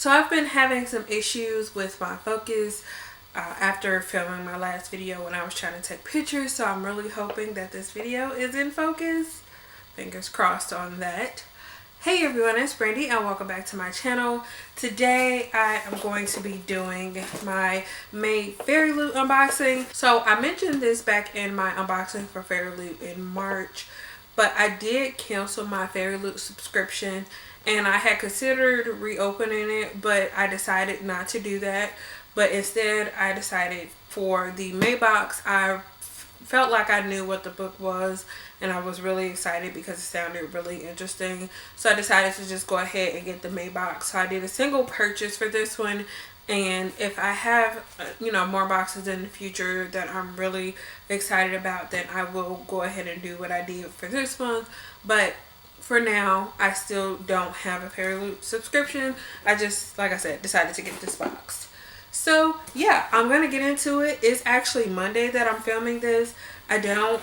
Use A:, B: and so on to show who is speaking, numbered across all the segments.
A: So I've been having some issues with my focus after filming my last video when I was trying to take pictures. So I'm really hoping that this video is in focus. Fingers crossed on that. Hey everyone, it's Brandy and welcome back to my channel. Today I am going to be doing my May Fairy Loot unboxing. So I mentioned this back in my unboxing for Fairy Loot in March, but I did cancel my Fairy Loot subscription and I had considered reopening it, but I decided not to do that. But instead I decided for the May box, I felt like I knew what the book was and I was really excited because it sounded really interesting. So I decided to just go ahead and get the May box. So I did a single purchase for this one, and if I have more boxes in the future that I'm really excited about, then I will go ahead and do what I did for this one. But for now, I still don't have a Fairy Loot subscription. I just, like I said, decided to get this box. So yeah, I'm gonna get into it. It's actually Monday that I'm filming this. I didn't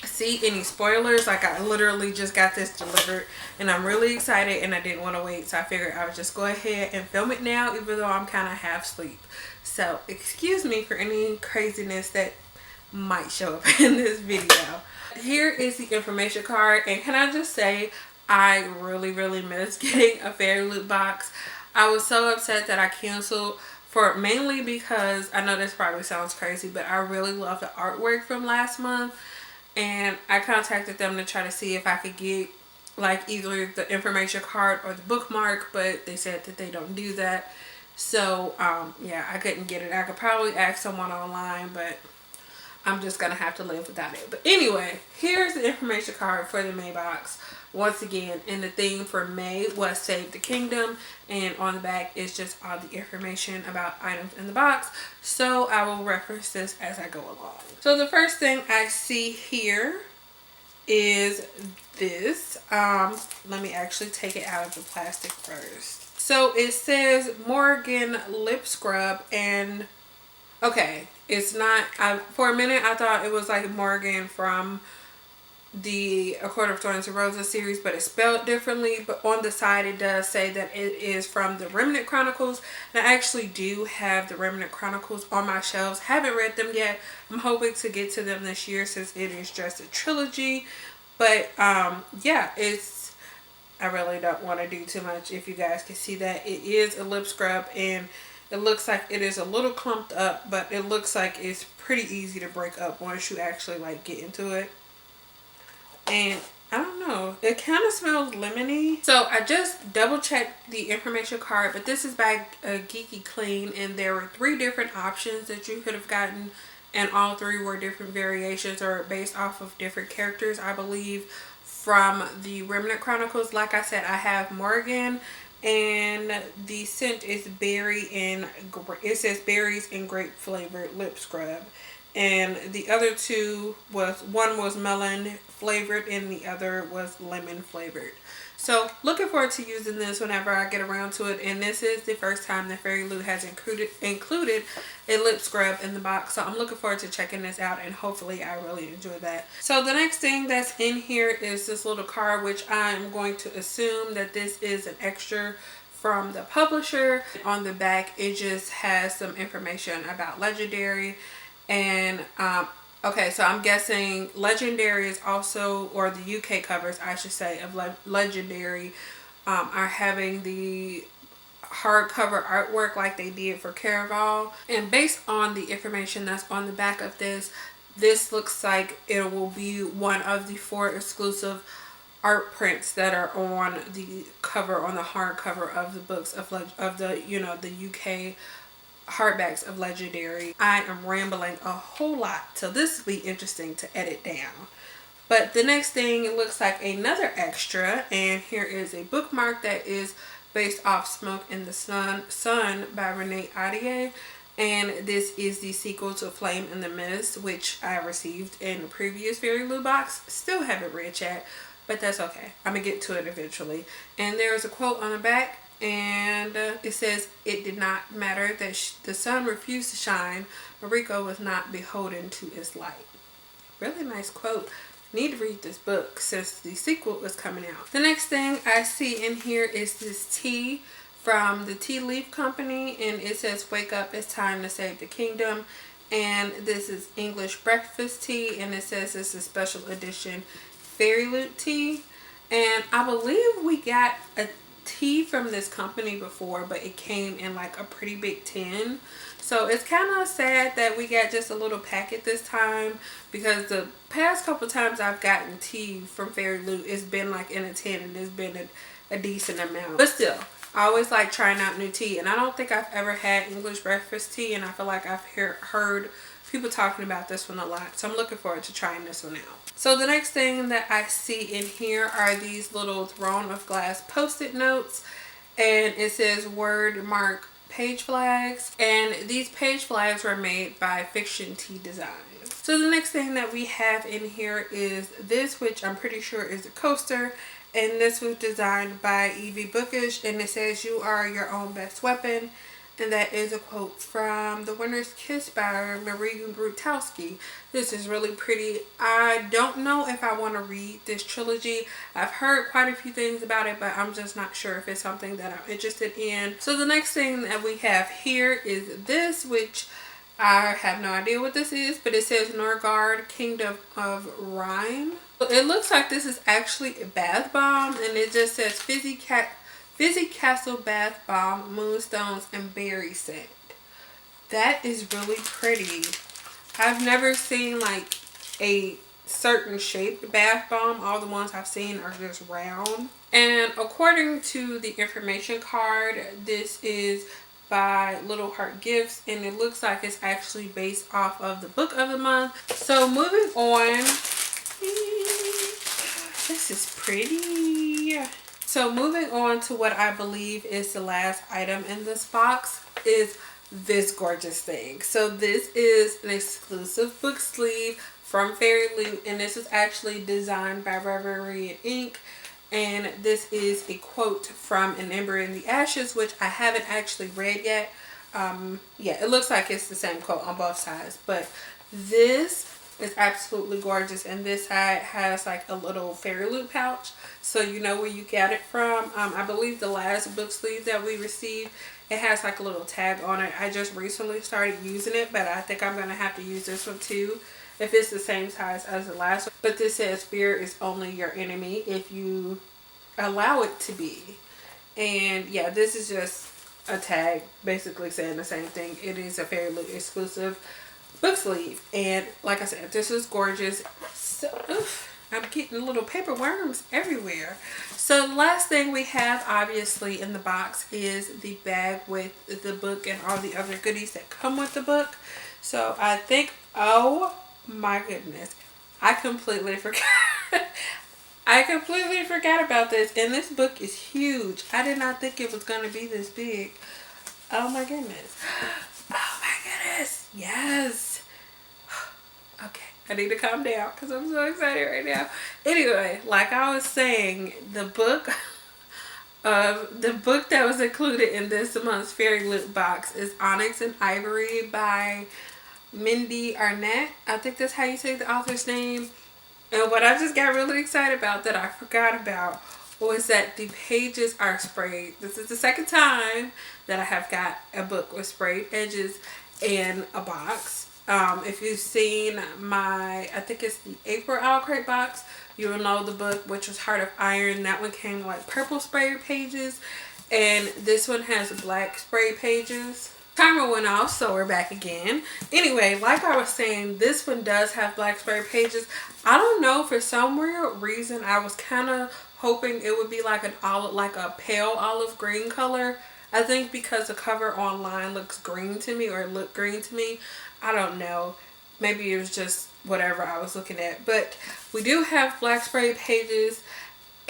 A: see any spoilers. Like, I literally just got this delivered and I'm really excited and I didn't want to wait, so I figured I would just go ahead and film it now, even though I'm kind of half asleep. So excuse me for any craziness that might show up in this video. Here is the information card, and can I just say, I really miss getting a Fairy Loot box. I was so upset that I canceled mainly because I know this probably sounds crazy, but I really love the artwork from last month, and I contacted them to try to see if I could get like either the information card or the bookmark, but they said that they don't do that. So yeah, I couldn't get it. I could probably ask someone online, but I'm just gonna have to live without it. But anyway, here's the information card for the May box. Once again, and the theme for May was Save the Kingdom, and on the back is just all the information about items in the box. So I will reference this as I go along. So the first thing I see here is this. Let me actually take it out of the plastic first. So it says Morgan lip scrub, and okay, it's not, for a minute I thought it was like Morgan from the A Court of Thorns and Roses series, but it's spelled differently. But on the side it does say that it is from the Remnant Chronicles, and I actually do have the Remnant Chronicles on my shelves. Haven't read them yet. I'm hoping to get to them this year since it is just a trilogy. But yeah, I really don't want to do too much. If you guys can see that, it is a lip scrub, and it looks like it is a little clumped up, but it looks like it's pretty easy to break up once you actually like get into it. And I don't know, it kind of smells lemony. So I just double checked the information card, but this is by Geeky Clean, and there were 3 different options that you could have gotten, and all 3 were different variations or based off of different characters, I believe, from the Remnant Chronicles. Like I said, I have Morgan, and the scent is it says berries and grape flavored lip scrub. And the other 2 one was melon flavored and the other was lemon flavored. So looking forward to using this whenever I get around to it. And this is the first time that Fairy Loot has included a lip scrub in the box. So I'm looking forward to checking this out, and hopefully I really enjoy that. So the next thing that's in here is this little card, which I'm going to assume that this is an extra from the publisher. On the back it just has some information about Legendary. And okay, so I'm guessing Legendary is also, or the UK covers I should say, of Legendary are having the hardcover artwork like they did for Caraval. And based on the information that's on the back of this looks like it will be one of the 4 exclusive art prints that are on the cover, on the hardcover of the books of the UK hardbacks of Legendary. I am rambling a whole lot, so this will be interesting to edit down. But the next thing, it looks like another extra, and here is a bookmark that is based off Smoke in the Sun by Renee Adier, and this is the sequel to Flame in the Mist, which I received in the previous Fairy Loot box. Still haven't read yet, but that's okay. I'm gonna get to it eventually. And there is a quote on the back, and it says, "It did not matter that the sun refused to shine. Mariko was not beholden to its light." Really nice quote. need to read this book since the sequel is coming out. The next thing I see in here is this tea from the Tea Leaf Company, and it says wake up, it's time to save the kingdom. And this is English breakfast tea, and it says it's a special edition fairy loot tea. And I believe we got a tea from this company before, but it came in like a pretty big tin. So it's kind of sad that we got just a little packet this time, because the past couple times I've gotten tea from Fairy Loot, it's been like in a tin, and it's been a decent amount. But still, I always like trying out new tea, and I don't think I've ever had English breakfast tea, and I feel like I've heard people talking about this one a lot. So I'm looking forward to trying this one out. So the next thing that I see in here are these little Throne of Glass post-it notes, and it says word mark page flags, and these page flags were made by Fiction Tea Designs. So the next thing that we have in here is this, which I'm pretty sure is a coaster, and this was designed by Evie Bookish, and it says you are your own best weapon, and that is a quote from The Winter's Kiss by Marie Grutowski. This is really pretty. I don't know if I want to read this trilogy. I've heard quite a few things about it, but I'm just not sure if it's something that I'm interested in. So the next thing that we have here is this, which I have no idea what this is, but it says Norgard, Kingdom of Rhyme. It looks like this is actually a bath bomb, and it just says Fizzy Castle Bath Bomb, Moonstones, and Berry Scent. That is really pretty. I've never seen like a certain shaped bath bomb. All the ones I've seen are just round. And according to the information card, this is by Little Heart Gifts, and it looks like it's actually based off of the book of the month. So moving on. This is pretty. So moving on to what I believe is the last item in this box is this gorgeous thing. So this is an exclusive book sleeve from Fairy Loot, and this is actually designed by Reverie Ink. And this is a quote from An Ember in the Ashes, which I haven't actually read yet. Yeah, it looks like it's the same quote on both sides, but this is absolutely gorgeous, and this side has like a little Fairy Loot pouch, so you know where you got it from. I believe the last book sleeve that we received, it has like a little tag on it. I just recently started using it, but I think I'm gonna have to use this one too if it's the same size as the last one. But this says fear is only your enemy if you allow it to be. And yeah, this is just a tag basically saying the same thing. It is a Fairy Loot exclusive book sleeve, and like I said, this is gorgeous. So I'm getting little paper worms everywhere. So the last thing we have obviously in the box is the bag with the book and all the other goodies that come with the book. So I think, oh my goodness, I completely forgot. I completely forgot about this, and this book is huge. I did not think it was going to be this big. Oh my goodness. Oh my goodness. Yes. Okay, I need to calm down because I'm so excited right now. Anyway, like I was saying, the book that was included in this month's Fairy Loot box is Onyx and Ivory by Mindy Arnett. I think that's how you say the author's name. And what I just got really excited about that I forgot about was that the pages are sprayed. This is the second time that I have got a book with sprayed edges in a box. If you've seen my, I think it's the April Owl Crate box, you will know the book, which was Heart of Iron. That one came like purple sprayed pages, and this one has black sprayed pages. Timer went off, so we're back again. Anyway, like I was saying, this one does have black sprayed pages. I don't know, for some weird reason I was kind of hoping it would be like an olive, like a pale olive green color. I think because the cover online looks green to me, or it looked green to me. I don't know. Maybe it was just whatever I was looking at. But we do have black spray pages,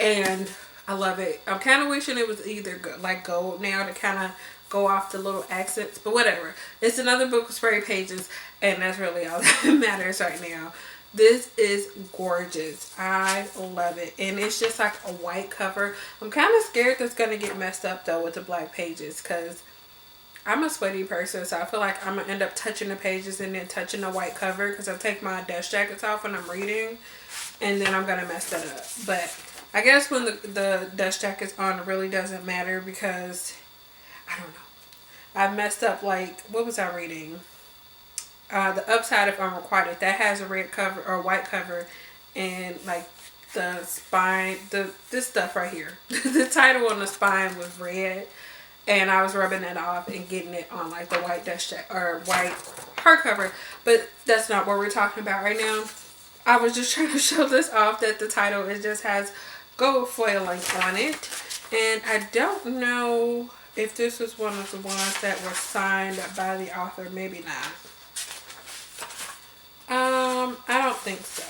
A: and I love it. I'm kind of wishing it was either like gold now to kind of go off the little accents, but whatever. It's another book with spray pages, and that's really all that matters right now. This is gorgeous. I love it, and it's just like a white cover. I'm kind of scared that's gonna get messed up though with the black pages, because I'm a sweaty person, so I feel like I'm gonna end up touching the pages and then touching the white cover, because I take my dust jackets off when I'm reading. and then I'm gonna mess that up. But I guess when the dust jacket's on, it really doesn't matter because I don't know. I messed up, like, what was I reading? The Upside of Unrequited, that has a red cover or white cover, and like the spine, this stuff right here, the title on the spine was red, and I was rubbing that off and getting it on like the white dust jacket or white hardcover, but that's not what we're talking about right now. I was just trying to show this off that the title, it just has gold foiling on it, and I don't know if this was one of the ones that were signed by the author. Maybe not. I don't think so,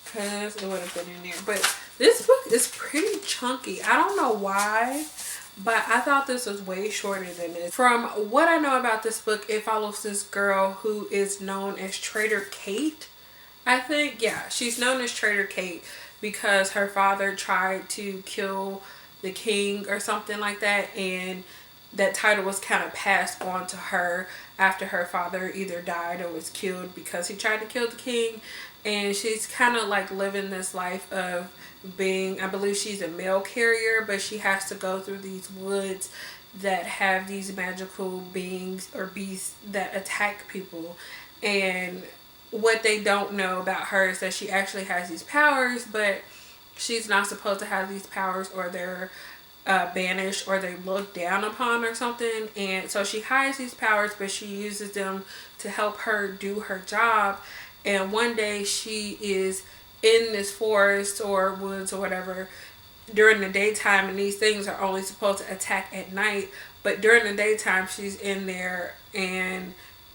A: because it would have been in there. But this book is pretty chunky. I don't know why, but I thought this was way shorter than this. From what I know about this book, it follows this girl who is known as Trader Kate. I think, yeah, she's known as Trader Kate because her father tried to kill the king or something like that, and that title was kind of passed on to her after her father either died or was killed because he tried to kill the king. And she's kind of like living this life of being, I believe she's a mail carrier, but she has to go through these woods that have these magical beings or beasts that attack people. And what they don't know about her is that she actually has these powers, but she's not supposed to have these powers, or they're banished, or they look down upon or something. And so she hides these powers, but she uses them to help her do her job. And one day she is in this forest or woods or whatever during the daytime, and these things are only supposed to attack at night, but during the daytime she's in there, and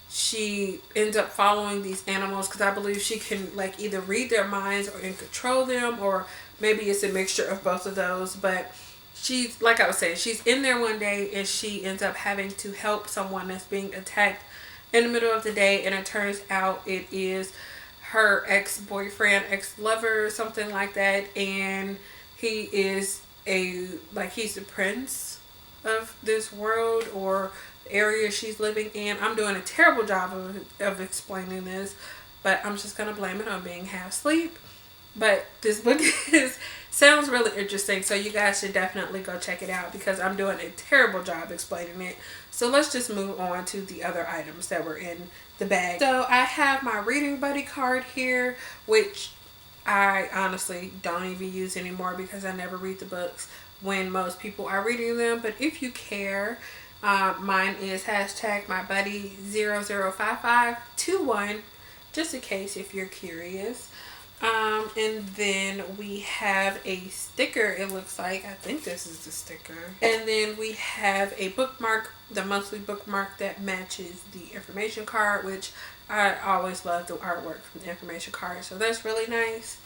A: she ends up following these animals because I believe she can like either read their minds or control them, or maybe it's a mixture of both of those. But she's, like I was saying, she's in there one day and she ends up having to help someone that's being attacked in the middle of the day, and it turns out it is her ex-boyfriend, ex-lover, something like that, and he is he's the prince of this world or area she's living in. I'm doing a terrible job of explaining this, but I'm just gonna blame it on being half asleep. But this book sounds really interesting, so you guys should definitely go check it out because I'm doing a terrible job explaining it. So let's just move on to the other items that were in the bag. So I have my reading buddy card here, which I honestly don't even use anymore because I never read the books when most people are reading them. But if you care, mine is #mybuddy005521, just in case if you're curious. And then we have a sticker, it looks like. I think this is the sticker. And then we have a bookmark, the monthly bookmark that matches the information card, which I always love the artwork from the information card, so that's really nice.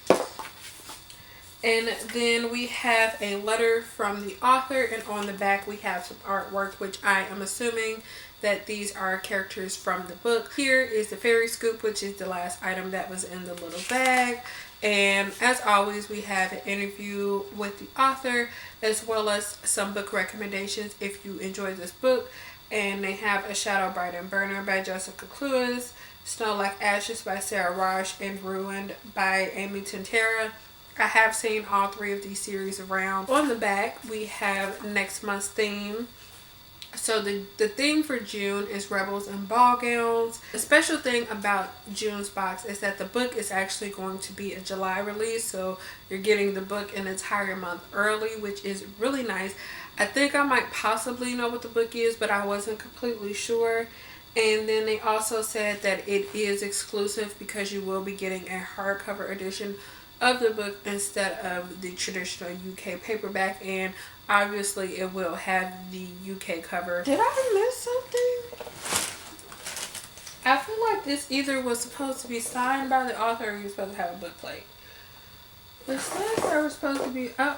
A: And then we have a letter from the author, and on the back we have some artwork, which I am assuming that these are characters from the book. Here is the fairy scoop, which is the last item that was in the little bag. And as always, we have an interview with the author as well as some book recommendations if you enjoyed this book. And they have A Shadow Bright and Burner by Jessica Clues, Snow Like Ashes by Sarah Rosh, and Ruined by Amy Tintera. I have seen all three of these series around. On the back, we have next month's theme. So the theme for June is Rebels in Ball Gowns. The special thing about June's box is that the book is actually going to be a July release. So you're getting the book an entire month early, which is really nice. I think I might possibly know what the book is, but I wasn't completely sure. And then they also said that it is exclusive because you will be getting a hardcover edition of the book instead of the traditional UK paperback, and obviously it will have the UK cover. Did I miss something? I feel like this either was supposed to be signed by the author or you're supposed to have a book plate. It says there was supposed to be, oh,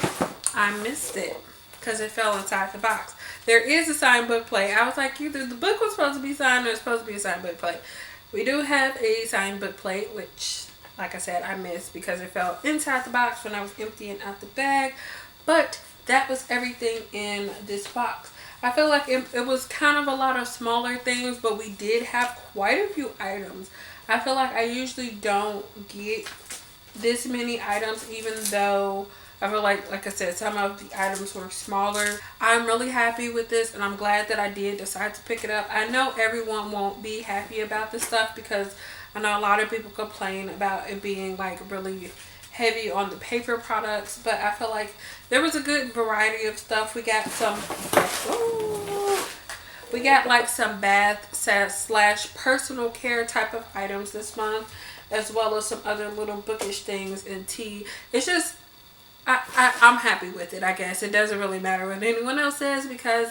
A: I missed it because it fell inside the box. There is a signed book plate. I was like, either the book was supposed to be signed or it's supposed to be a signed book plate. We do have a signed book plate, which, like I said, I missed because it fell inside the box when I was emptying out the bag. But that was everything in this box. I feel like it was kind of a lot of smaller things, but we did have quite a few items. I feel like I usually don't get this many items, even though I feel like I said, some of the items were smaller. I'm really happy with this, and I'm glad that I did decide to pick it up. I know everyone won't be happy about this stuff because I know a lot of people complain about it being like really heavy on the paper products, but I feel like there was a good variety of stuff. We got some, we got like some bath slash personal care type of items this month, as well as some other little bookish things and tea. It's just, I'm happy with it, I guess. It doesn't really matter what anyone else says because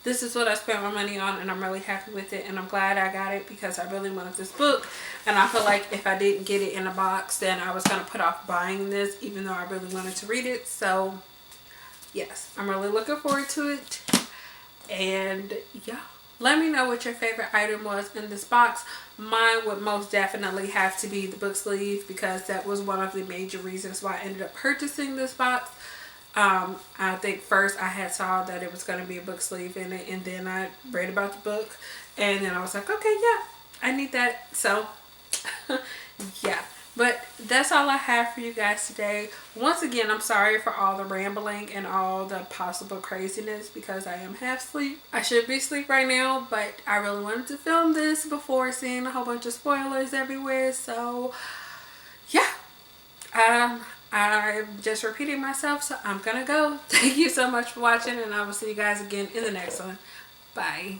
A: this is what I spent my money on, and I'm really happy with it, and I'm glad I got it because I really wanted this book, and I feel like if I didn't get it in a box, then I was going to put off buying this, even though I really wanted to read it. So yes, I'm really looking forward to it. And yeah, let me know what your favorite item was in this box. Mine would most definitely have to be the book sleeve because that was one of the major reasons why I ended up purchasing this box. I think first I had saw that it was going to be a book sleeve in it, and then I read about the book, and then I was like, okay, yeah, I need that. So yeah, but that's all I have for you guys today. Once again, I'm sorry for all the rambling and all the possible craziness because I am half asleep. I should be asleep right now, but I really wanted to film this before seeing a whole bunch of spoilers everywhere. So yeah, I'm just repeating myself, so I'm gonna go. Thank you so much for watching, and I will see you guys again in the next one. Bye.